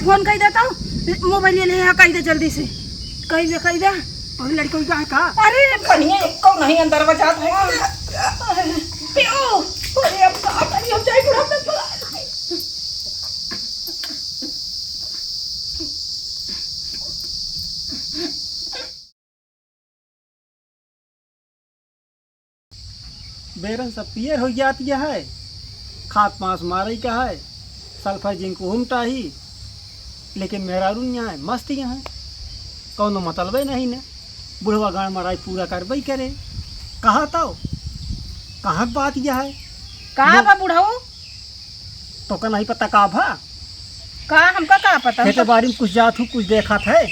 Phone कर देता हूँ, मोबाइल ले ले कह दे जल्दी से, कह दे और लड़कों का का अरे कन्हैया एको नहीं अंदर बजात है पियो अरे अब का करी हम जाई बुढ़ा तक बेरन सब पियर हो जाती है, खाद पांस मारे का है, सल्फर जिंक घूमता ही, लेकिन मेरा रून यहाँ है मस्त यहाँ है, कौनो मतलब नहीं ने बुढ़वा गाड़ मराई पूरा करबई करे। कहा तो कहाँ बात यह है कहाँ बा बुढ़ाओ तो का नहीं पता का भा कहाँ हमका कहाँ पता खेते बारी में कुछ जात हूँ कुछ देखा थे।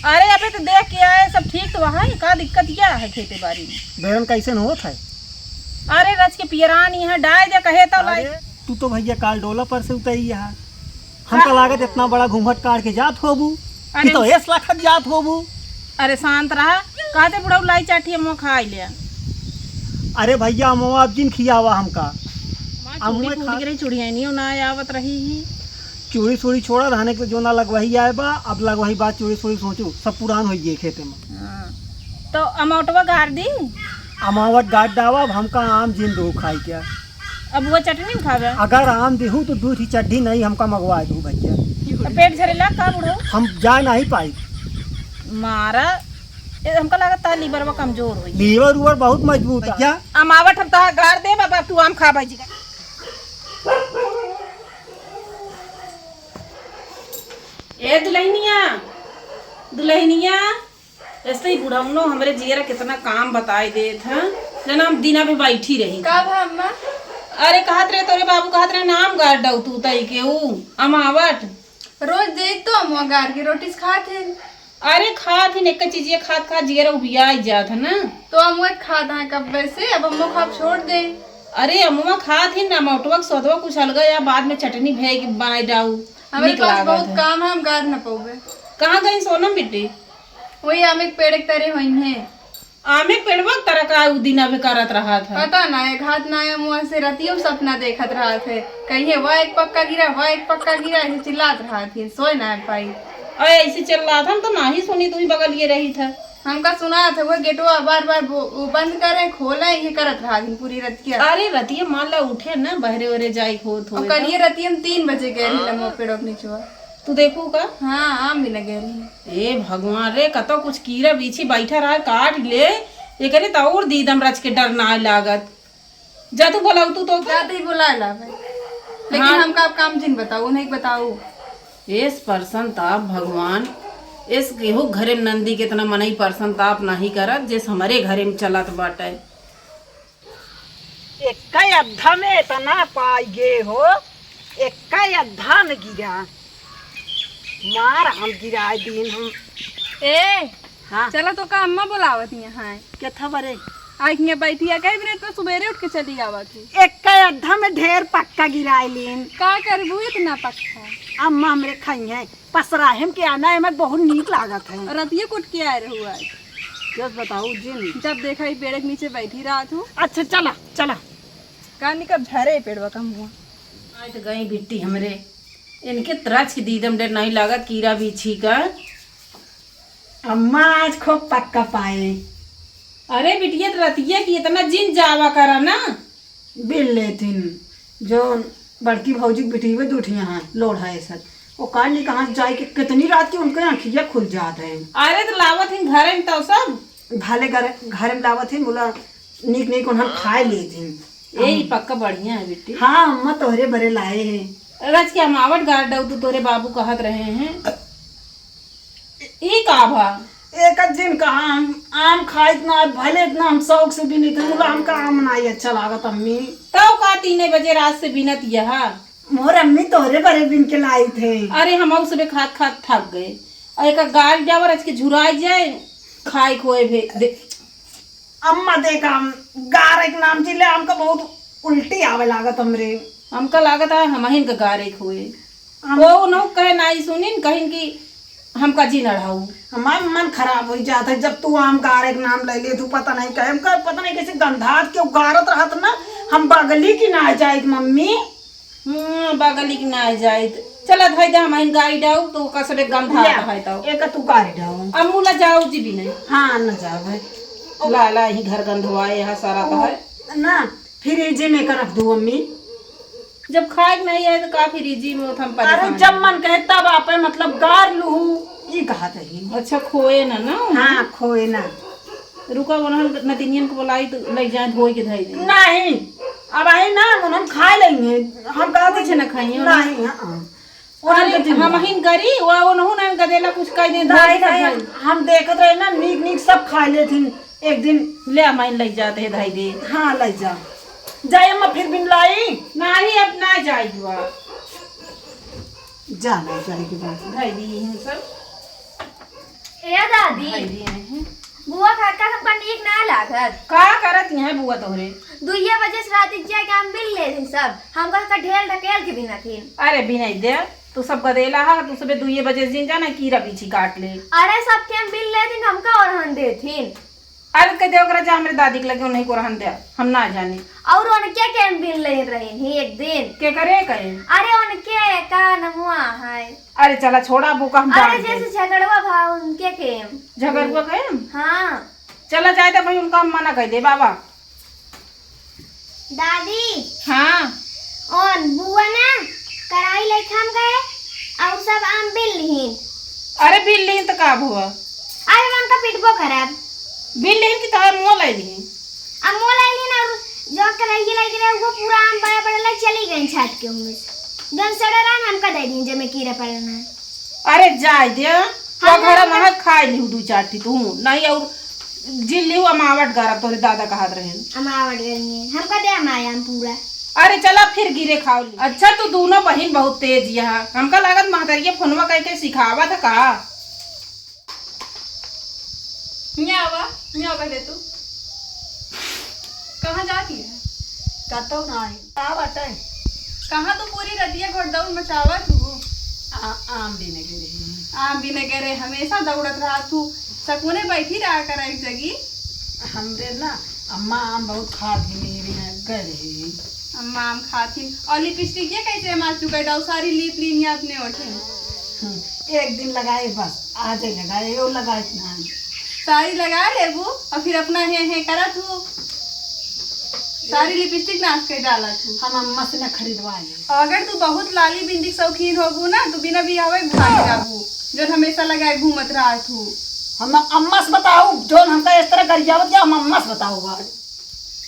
अरे अबे तो देख के आए सब ठीक तो वहाँ का दिक्कत क्या है खेती बाड़ी में बेरन कैसे न होत है। अरे रच के पियरान यहाँ डाय जा कहे तो लाई तू तो भैया काल डोला पर से उतरी यहाँ हमका लागत इतना बड़ा घूंघट काट के जात होबू कि तो 1 लाख जात होबू। अरे शांत रहा कहते बुढ़ाऊ लाई चाटी हम खा लिया। अरे भैया अमुआ अब जिन खियावा हमका चूड़ी फूट गिरी चूड़िया नहीं ना आवत रही ही चूड़ी सूड़ी छोड़ा रहने के जो ना लगवाही आए बा अब लगवाही बात चूड़ी सूड़ी सोचू सब पुरान हो गए खेते में। तो अमौटवा गाड़ दी अमावट गाड़ दावा अब हमका आम जिन दो खाई क्या अब वो चटनी खावे अगर आम देहू तो दूध ही चड्ढी नहीं हमका मंगवा दू भैया। तो पेट झरेला का बुढ़ो हम जा नहीं पाई मारा हमका लगा था लीवर कमजोर हुई लीवर उवर बहुत मजबूत है क्या अमावट हम तो गाड़ दे बाबा तू आम खा भाजी ए दुल्हनिया ऐसे ही बुढ़ा नो हमारे जियरा कितना काम बताई देत है जना हम दिना भी बैठी रही का भा अम्मा अरे कहत रहे तोरे बाबू कहत रहे नाम गाड़ दऊ तू तई के ऊ अमावट रोज देख तो हम गार की रोटी खाते अरे खात ही एक चीज ये खात जियरा उबिया जात है ना तो हम वो खाता है कब वैसे अब अम्मो खाप छोड़ दे। अरे अम्मा खात ही ना मोटवा सोदवा कुछ अलग या बाद में चटनी भेज के बनाई डाऊ हमारे पास बहुत काम है हम गार न पाओगे। कहाँ गई सोनम बेटी वही आम एक पेड़ एक तरह हुई है आमे पेड़वा तरह का दिन अभी करत रहा था पता ना है घात ना है मुँह से रतियों सपना देखत रहा थे कहीं वह एक पक्का गिरा ऐसे चिल्लात रहा थी सोए ना पाई अरे ऐसे चल रहा था हम तो ना ही सुनी तू ही बगल ये रही था हमका सुना था वो गेटवा बार बंद करे खोले ये करत रहा थी पूरी रतिया। अरे रतिया मान ला उठे ना बहरे वहरे जाई होत हो कल ये रतिया 3 बजे गए रही पेड़ों के नीचे तू देखू का हाँ आम भी लगे रही। ए भगवान रे कतो कुछ कीड़ा बीछी बैठा रहा काट ले ये करे तो और दीदम रच के डर ना लागत जा तू बोलाऊ तू तो जाते ही बुला ला भाई लेकिन हाँ। हमका आप काम जिन बताओ नहीं बताओ इस परसन ताप भगवान इस गेहूँ घरे में नंदी के इतना मनई परसन ताप नहीं करत जिस हमारे घरे में चलत बाटे एक अद्धा में इतना पाई गे हो एक अद्धा में गिरा मार हम गिराए दिन हम ए हाँ चलो तो का अम्मा बुलावत यहाँ क्या था बरे आज यहाँ बैठी है कई मिनट तो सवेरे उठ के चली आवत थी एक अद्धा में ढेर पक्का गिराए लीन का करबू इतना पक्का अम्मा हमरे खाई है पसराहिम के आना है मैं बहुत नीक लागत है रतिया कुट के आए रहू आज जब बताऊ जिन जब देखा ही पेड़ के नीचे बैठी रहा तू अच्छा चला चला कहानी कब झरे पेड़वा कम हुआ आज तो गई बिट्टी हमरे इनके त्रच के दीदम डर नहीं लागत कीड़ा बीछी का अम्मा आज खूब पक्का पाए अरे बिटिया तो रतिया की इतना जिन जावा करा ना बिल लेथिन जो बड़की भौजी बेटी में दूठिया हैं लोढ़ा है सर वो काल नहीं कहाँ जाए कि कितनी रात की उनके आँखियाँ खुल जाते हैं। अरे तो लावत ही घर में तो सब भाले घर में लावत ही बोला नीक नीक उन्हें खाए लेती यही पक्का बढ़िया है बिट्टी हाँ अम्मा तोहरे बरे लाए हैं रच के अमावट गाड़ दऊ तू तोरे बाबू कहत रहे हैं ई का भा एक दिन कहा आम खाए इतना भले इतना हम शौक से भी नहीं थे बोला हमका आम नहीं अच्छा लागत अम्मी तब का 3 बजे रात से बिनत यह मोर अम्मी तोहरे बरे बिन के लाई थे। अरे हम सुबह खात खात थक गए और एक गाल जावर आज के झुराई जाए खाए खोए भे अम्मा देखा गार एक नाम चिल्ले हमका बहुत उल्टी आवे लागत हमरे हमका लागत है हम हिन का गारे खोए वो न कहे नहीं सुनिन कहीं की हमका जी नढ़ाऊ हमारा मन खराब हो जाता है जब तू आम गार एक नाम ले ले तू पता नहीं कहे हमका पता नहीं कैसे गंधात क्यों गारत रहत ना हम बगली की ना जाए मम्मी बगली की ना जाए चला धोई दे हम गाड़ी डाउ तो कसरे गंधा है तो एक तू गाड़ी डाओ अमूला जाओ जी भी नहीं हाँ न जावे ला ला ही घर गंधवाए यहाँ सारा तो है ना फ्रिज में कर रख दो अम्मी। जब खाए नहीं है तो काफी रिजी में हम अरे परेशान जब मन कहे तब आप मतलब गार लू ये कहा रही। अच्छा खोए ना ना हाँ खोए ना रुका बोला नतिनियन को बुलाई तो ले जाए धोई के धोई दे नहीं अब आई ना हम खा लेंगे हम कहा कुछ ना खाइए नहीं हाँ अरे हम हिन करी वो नहु ना गदेला कुछ कह दे नहीं नहीं हम देखत रहे ना नीक नीक सब खा लेथिन एक दिन ले हम ले जाते हैं धोई दे हाँ ले जा जाए अम्मा फिर बिन लाई नहीं अब ना जाई हुआ जाना जाएगी बात धोई दी हैं सब ए दादी धोई दिए हैं बुआ खटका हमका नीक ना लागत का करत यहाँ बुआ तोहरे 2 बजे से रात जाए के हम बिल ले थे सब हमका का ढेल ढकेल के बिना थीन। अरे भी नहीं दे तू सब गदेला है तू सुबह 2 बजे जिन जाना कीड़ा पीछी काट ले अरे सब के हम बिल ले थे हमका और हन दे थीन। अरे कह दे ओकरा जा हमरे दादी के लगे उन्हीं को रहन दे हम ना जाने और उनके के हम बिल ले रहे ही एक दिन के करे कहे अरे उनके का नमुआ है अरे चला छोड़ा बुका हम अरे डाल दे जैसे झगड़वा भाव उनके के झगड़ुआ कहे हाँ चला जाए तो भाई उनका हम मना कह दे बाबा दादी हाँ और बुआ ना कढ़ाई लेके हम गए और सब आम बिल ली। अरे बिल ली तो का हुआ अरे उनका पिटबो खराब बिल ली की तो मुँह ले ली अब मोला ली ना जो कढ़ाई लगी रहे वो पूरा आम बड़ा बड़ा लग चली गई छाट के उनमें से गन सड़ा रहा हमका दे दी जब मैं कीड़ा पड़ना है। अरे जाए दे तो घर में खाए ली 2-4 ठी तू नहीं और जिल ली अमावट गारा तोरे दादा का हाथ रहे अमावट गई है हमका दे हमारे आम पूरा। अरे चला फिर गिरे खाओ ली। अच्छा तू दोनों बहन बहुत तेज यहाँ हमका लागत महतरिया फोनवा कह के सिखावा था का म्यावा पहले तू कहाँ जाती है कतो नहीं का बात है कहाँ तो पूरी रतिया घोड़दौड़ मचावा तू आम देने के लिए आम भी न करे हमेशा दौड़त रहा तू सकुने बैठी रहा कर एक जगह हमरे ना अम्मा आम बहुत खा मेरी गए अम्मा आम खाती और लिपस्टिक ये कैसे मार चुका डाउ सारी लिप लीनी अपने उठे एक दिन लगाए बस आज ही लगाए वो लगाए ना सारी लगा ले वो और फिर अपना है करा तू सारी लिपस्टिक नाच के डाला तू हम अम्मा से ना खरीदवा ले अगर तू बहुत लाली बिंदी शौकीन होगू ना तो बिना बियाहे घुमा जाबू जो हमेशा लगाए घूमत रहा तू हम अम्मा से बताओ जो हमका इस तरह गरियावत जा हम अम्मा से बताओ बात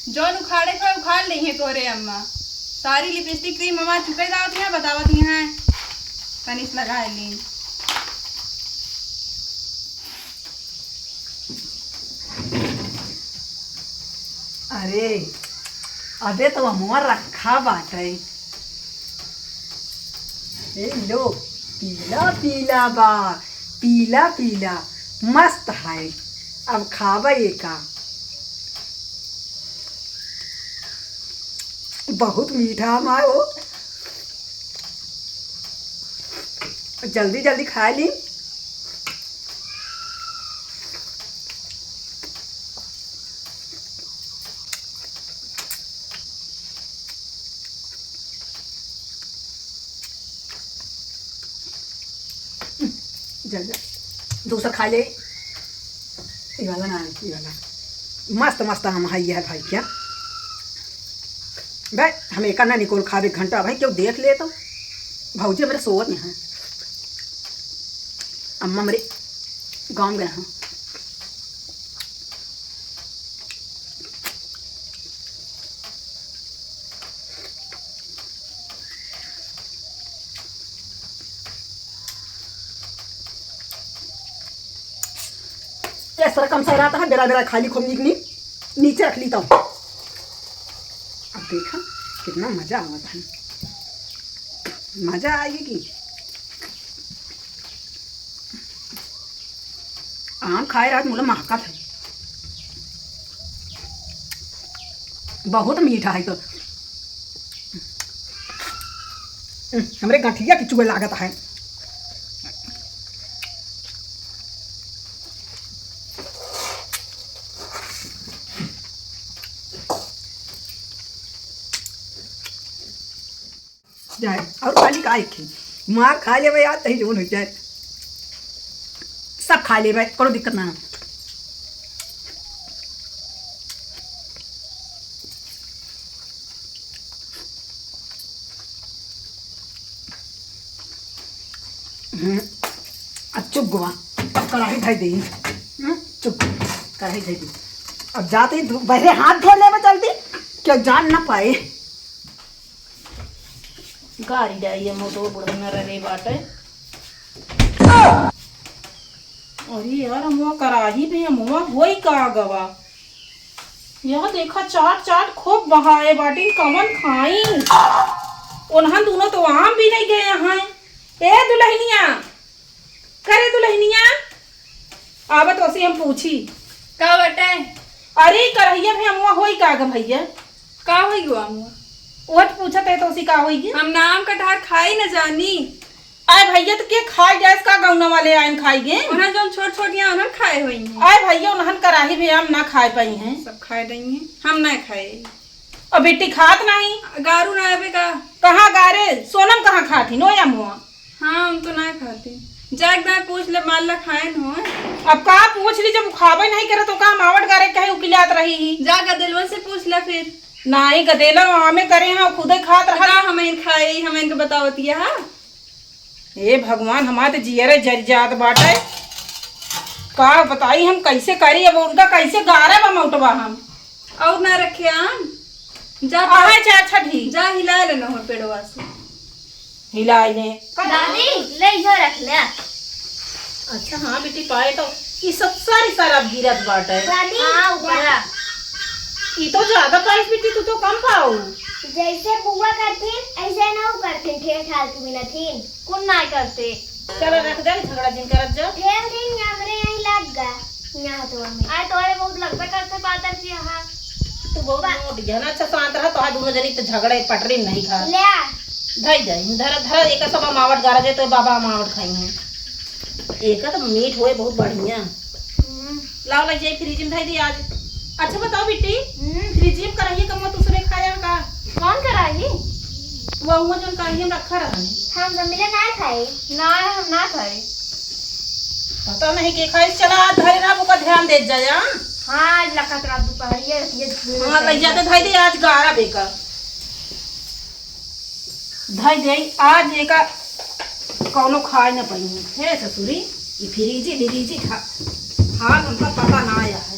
जौन उखाड़े थे उखाड़ ली है तोरे अम्मा सारी लिपस्टिक क्रीम अम्मा चुके दावत है बतावत है तनिस लगा ली अरे अबे तो अमुआ रखा बात है लो पीला पीला बा पीला पीला मस्त है अब खावा ये का बहुत मीठा हमारा वो जल्दी जल्दी खा ली जल्दी दूसरा खा ले ये वाला ना ये वाला मस्त मस्त हम है ये है भाई क्या भाई हम एक ना निकोल खा एक घंटा भाई क्यों देख ले तो भाजी मेरे सोवत यहाँ अम्मा मेरे गाँव गए हैं इस तरह कम सा रहता है बेरा बेरा खाली खूब नीचे रख लीता हूँ अब देखा कितना मजा आता है मजा आएगी आम खाए रहा मुला महका था बहुत मीठा है तो हमारे गठिया की चुए लागत है जाए और खाली का एक मार खा ले भाई यार तही जोन हो जाए सब खा ले भाई कोनो दिक्कत ना अब चुप गुआ अब कढ़ाई धई दी चुप कढ़ाई धई दी अब जाते ही बहरे हाथ धो ले जल्दी क्या जान ना पाए गाड़ी जाइए मोटो बुढ़ा न रहे बाटे अरे यार मुआ कराही भी मुआ होई का गवा यह देखा चाट चाट खूब बहाए बाटी कमन खाई उन्हन दोनों तो आम भी नहीं गए यहाँ ए दुल्हनिया करे दुल्हनिया आवत वैसे हम पूछी का बटे अरे करहिया भी मुआ होई का ग भैया का होई गुआ मुआ वट पूछत है तो उसी का होई हम नाम कटहर खाई न जानी आय भैया तो के खाई गैस का गौना वाले आइन खाई गे उन्हें जो छोट छोटियां उन्हें खाए हुई हैं आय भैया उन्हन कराही भी हम ना खाए पाई हैं सब खाए रही हैं हम नहीं खाए और बेटी खात नहीं गारू ना आवे का कहाँ गारे सोनम कहाँ खाती नो या मुआ हाँ हम तो नहीं खाते जा एकदम पूछ ले मान ला खाए न हो अब का पूछ ली जब खावे नहीं करे तो का मावट गारे कहे उकिलात रही ही जा गदिलवन से पूछ ले फिर नहीं गदेला हमें करे हैं खुदे खात रहा का हमें खाए हमें इनको बतावतिया हा हे भगवान हमारे तो जियरे जर जात बाटे का बताई हम कैसे करी अब उनका कैसे गारे बा मौटवा हम और ना रखे आम जा आए चार छठी जा हिला लेना हो पेड़वा से हिलाई ने दादी ले जो रख ले अच्छा हाँ बेटी पाए तो ये सब सारी सारा गिरत बाटे दादी हाँ ऊपर ये तो ज्यादा पाइस बेटी तू तो कम पाऊ जैसे बुआ करथिन ऐसे ना वो करथिन ठेर ठाल के बिना थीन कौन ना करते चलो रख दे झगड़ा जिन करत जा ठेर दिन हमरे यहीं लग गा यहाँ तो हमें आए तोरे बहुत लगबे करते पातर जी हां तू बहुत मोट गया ना अच्छा शांत रहा तो दोनों जनी तो झगड़े पटरी नहीं खा ले आ धई जाए धर धर एक सब मावट गारा जाए तो बाबा मावट खाई हैं एक तो मीठ होए बहुत बढ़िया लाओ लग जाए फ्रिज में धई दी आज अच्छा बताओ बेटी फ्रिज में कराइए कम दूसरे खाया का कौन कराई वो हुआ जो कहीं हम रखा रहने हम जमीले ना खाए ना हम ना खाए पता नहीं के खाई चला धरे ना बुका ध्यान दे जा हाँ लखत रात दोपहर ये हाँ लग जाते धई दे आज गारा बेकर धई दे आज एका कौनो खाए न पाई है ससुरी ये फ्रिजी खा हाँ हमका पता ना आया है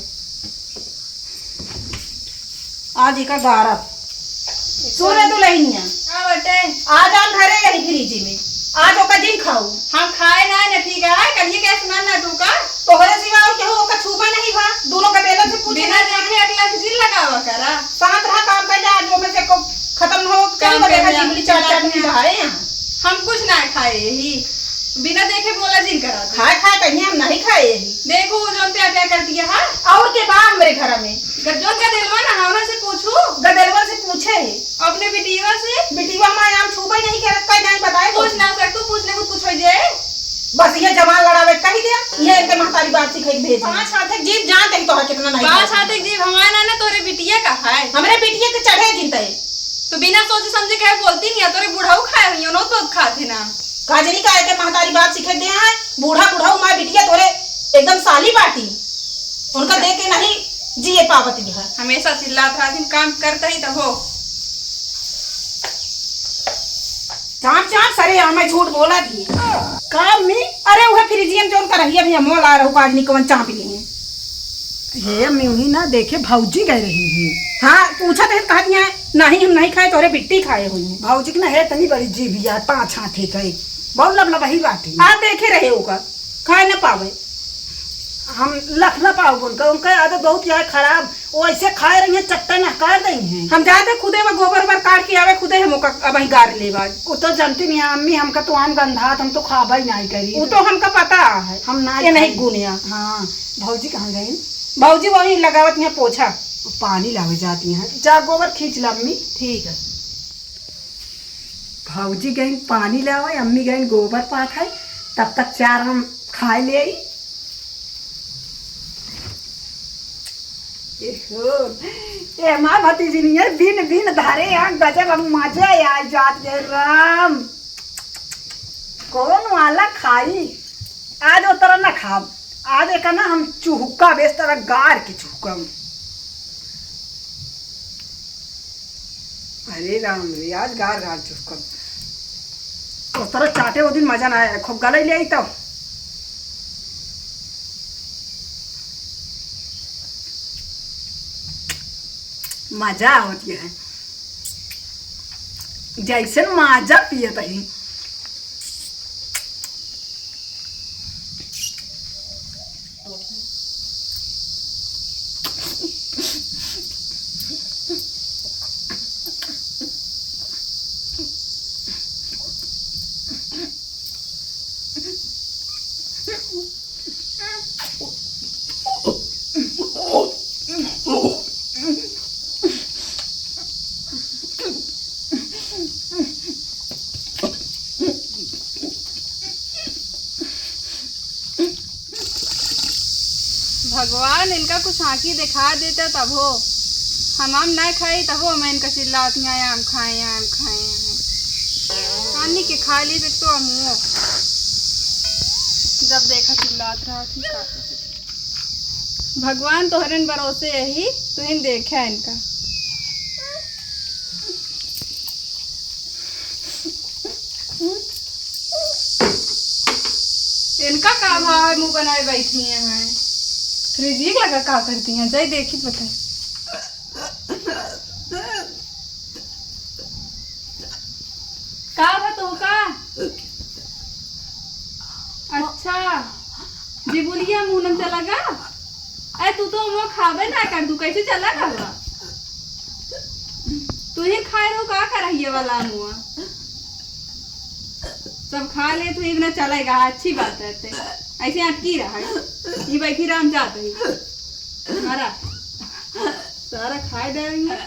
आज एका गारा सोरे तो लहिनिया का बटे आज हम धरे यही फ्रिजी में आज ओका जिन खाऊ हम खाए ना न ठीक है कहिए क्या सुना ना तू का तोहरे सिवा और केहू ओका छुपा नहीं बा दोनों का बेला से पूछे बिना देखे अगला किसी लगावा करा साथ रहा काम कर जा जो में से को खत्म हो कई काम बड़े कर जा, जिबली चार चार नहीं रहा है यहाँ हम कुछ ना खाए ही बिना देखे बोला जिन करा था। खाए खाए कहीं हम नहीं खाए यही देखो वो जो क्या क्या कर दिया है और के बाद मेरे घर में गरजोन का दिलवा ना हमरा से पूछू गदलवा से पूछे है अपने बिटिया से बिटिवा मां आम छुपा ही नहीं करत कहीं नहीं बताए पूछ ना सकतू पूछने को पूछो जे बस ये जवान लड़ावे कही दे ये इनके महतारी बात सिखाई भेज पांच हाथ जीव जान दे तो कितना नहीं बात आते जीव हमारा ना तोरे बिटिया का है हमरे बिटिया के चढ़े जिनते तो बिना सोचे समझे कहे बोलती नहीं है तोरे बुढ़ाऊ खाए हुई हो बहुत खाते ना काजनी का के महतारी बात सिखाई दे है बूढ़ा बूढ़ा मां बिटिया तोरे एकदम साली बाटी उनका देख के नहीं जिए पावती है हमेशा चिल्लात रहा दिन काम करता ही तो हो चाप चाप सरे हमें झूठ बोला थी काम में अरे वह फ्रिजियम जोन का रही अभी हम ला रहू काजनी कवन चाप लिए हे म्यूही ना देखे भौजी गए रही हैं हाँ पूछा थे कहा दिया नहीं हम नहीं खाए तोरे बिट्टी खाए हुई हैं भौजी की ना है तनी बड़ी जीभिया पांच हाथे कई बहुत लबलबाही बाटी आप देखे रहे होगा खाए न पावे हम लख न पाओ उनका आदत बहुत है खराब वो ऐसे खाए रही हैं चट्टा न कर रही हैं हम जाते खुदे में गोबर वर काट के आवे खुदे हम अब ही गार ले बाज वो तो जानती नहीं अम्मी हमका तो आम गंधात हम तो खाबा ही नहीं करी वो तो हमका पता है हम ना ये नहीं गुनिया हाँ भौजी कहाँ गई भाजी वही लगावत यहाँ पोछा पानी लावे जाती हैं जा गोबर खींच ला अम्मी ठीक है भौजी गई पानी लावे अम्मी गई गोबर पात है तब तक चार हम खाए ले आई ए माँ भतीजी नहीं है बिन बिन धारे यहाँ गजब हम मजा आ जात गए राम कौन वाला खाई आज वो तरह ना खाब। आज एक ना हम चुहुक्का बेच तरह गार के चुहुक्का। अरे राम रे आज गार गार चुहुक्का उस तरह चाटे वो दिन मजा ना आया। खूब गले ले आई तब मजा होती है जैसे माजा पिए तही। भगवान इनका कुछ आँखी दिखा देता तब हो हम ना खाई तब हो मैं इनका चिल्लाती आम खाए खाने के खा ली तो हम जब देखा चिल्लात रहा थी भगवान तोहरन भरोसे यही तुम देखा इनका। इनका का भाव है मुँह बनाए बैठी हैं फ्रिज लगा का करती हैं जाए देखी बताए। का तो का अच्छा जी बोलिए मुँह न चला गा। अरे तू तो मुँह खावे ना कर तू कैसे चला गा तू ही खाए रहो का कर वाला मुँह सब खा ले तो ना चलेगा अच्छी बात है ऐसे अटकी रहा है ये बैठी राम जाते ही मारा सारा खाए दे रही है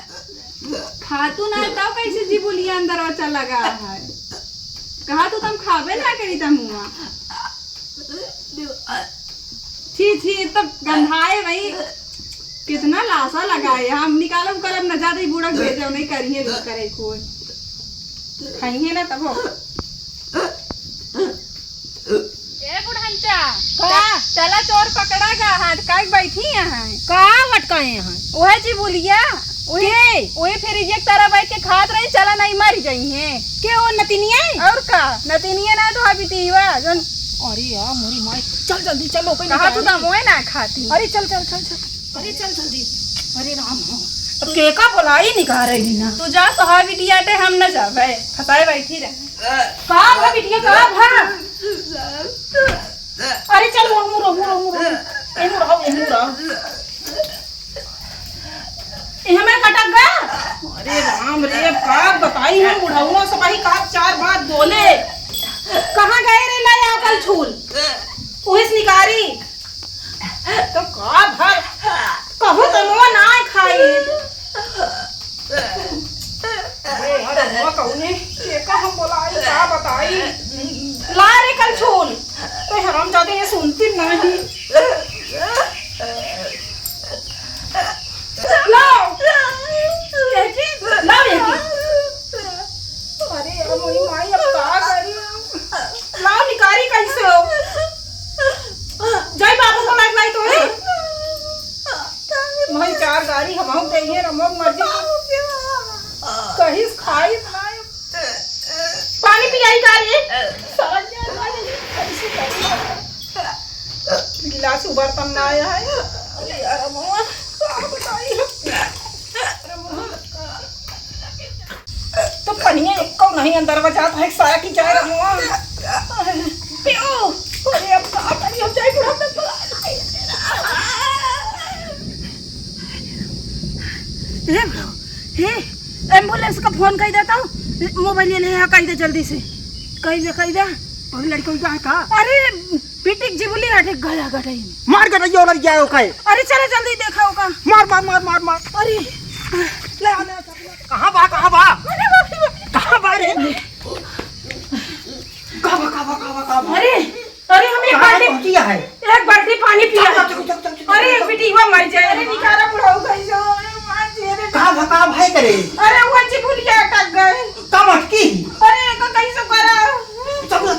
खातू ना तब कैसे जी बोलिए अंदर बच्चा लगा है कहा तो तुम खावे ना करी तम हुआ छी छी तब गंधाए भाई कितना लाशा लगाए हम निकालो कलम न ज्यादा ही बूढ़ा भेजो नहीं करिए भी करे कोई खाइए ना तब चला चोर पकड़ा गा हाथ का बैठी है का लटकाए हैं वह जी बोलिया वही फिर एक तरह बैठ के खात रही चला नहीं मर गई है के वो नतिनिया और का नतिनिया ना तो अभी तीवा जन। अरे यार मोरी माई चल जल्दी चलो कहा तू तो मोए ना खाती। अरे चल चल चल चल अरे चल जल्दी। अरे राम हो के का बोलाई निकाल रही ना तू जा तो हा बिटिया टे हम न जावे फसाए बैठी रहे का भा बिटिया का भा। अरे चल मुरो मुरो मुरो ए मुरो ए मुरो ए हमें कटक गया। अरे राम रे का बताई हम बुढ़ाऊं सबाही का चार बात बोले कहां गए रे लाया कल छूल ओहिस निकारी तो का भर कहो तो मोह ना खाई। अरे यार मोह कहूने के का हम बोलाई का बताई ला रे कल छूल तो हराम जाते ये सुनती नहीं लाओ लाओ ये अरे यार मोरी माई अब का करी लाओ निकारी कैसे हो जय बाबू को लाइट लाई तो है भाई चार गाड़ी हम गई है रमक मर्जी कहीं खाई बनाए पानी पिलाई गाड़ी गिलास बर्तन ना आया है। अरे यार मोआ क्या बताई तो पनिया एको नहीं अंदर बजाता है साया की जाए मोआ पियो। अरे अब का करी हम जाए बुढ़ा तक हे ब्रो हे एम्बुलेंस का फोन कर देता हूँ मोबाइल ले ले कह दे जल्दी से कह दे और लड़कों का का। अरे पिटिक जीवली हटे गया गटाई मार कर रही और जाओ काए। अरे चले जल्दी देखा होगा मार मार मार मार मार। अरे ले आ कहां बा कहां बा रे कहां अरे अरे हम एक बाल्टी किया है एक बाल्टी पानी पिया। अरे एक बेटी हुआ मर जाए। अरे निकारा बुढ़ाऊ कैसे मार दे रे कहां भाई करे। अरे वो जीवली अटक गए कब अटकी। अरे को कैसे करा चलो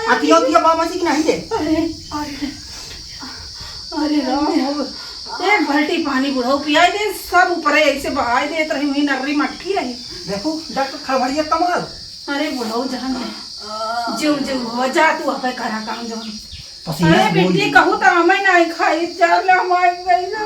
आतिया उतिया मामा जी की नहीं दे। अरे अरे अरे राम हो, एक बाल्टी पानी बुढ़ाऊ पियाई दे, सब ऊपर ऐसे बहाई देत रही हुई नर्री मटकी रही। देखो डॉक्टर खड़बड़िया कमाल। अरे बुढ़ाऊ जान दे, जो जो हो जा तू अपे करा काम जो। पसीना अरे से बोल बेटी दी। कहूँ तो हमें नहीं खाई, चल हम आ गई ना।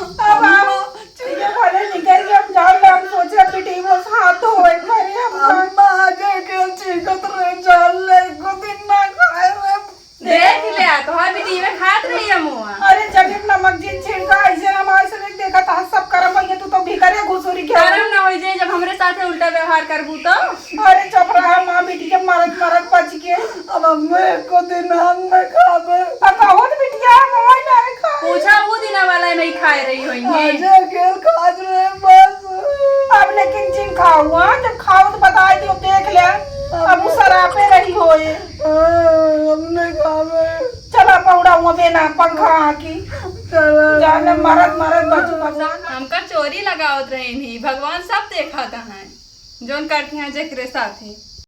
अब हम चुईया वाले निकल गए, हम जान ले, हम सोचे बेटी वो हाथ धोए करे हम अम्मा आगे के चिकत रहे, जान ले को दिन ना खाए रे। देख ले तो हर बेटी में खात रही है मुआ। अरे जब नमक जिन छिड़का ऐसे हमारे से नहीं देखा था, सब करम भैया तू तो भिखारी घुसुरी क्या। करम ना हो जाए जब हमरे साथ उल्टा व्यवहार करबू तो। अरे चुप रहा, माँ बेटी के मरद मरद बच के। अब अम्मे को दिन हम में खावे, अब कहो तो बिटिया मोय नहीं खा, पूछा वो दिना वाला नहीं खाए रही होंगी। अकेले खाज रहे बस। अब लेकिन जिन खाऊंगा, जब खाओ तो बताए दियो, देख ले अब उस सरापे रही होए। हमने खावे चला पौड़ा हुआ बेना पंखा की जाने मरद मरद बचू भगवान। हमका चोरी लगावत रही नहीं, भगवान सब देखा था है जोन करती हैं जेकरे साथे।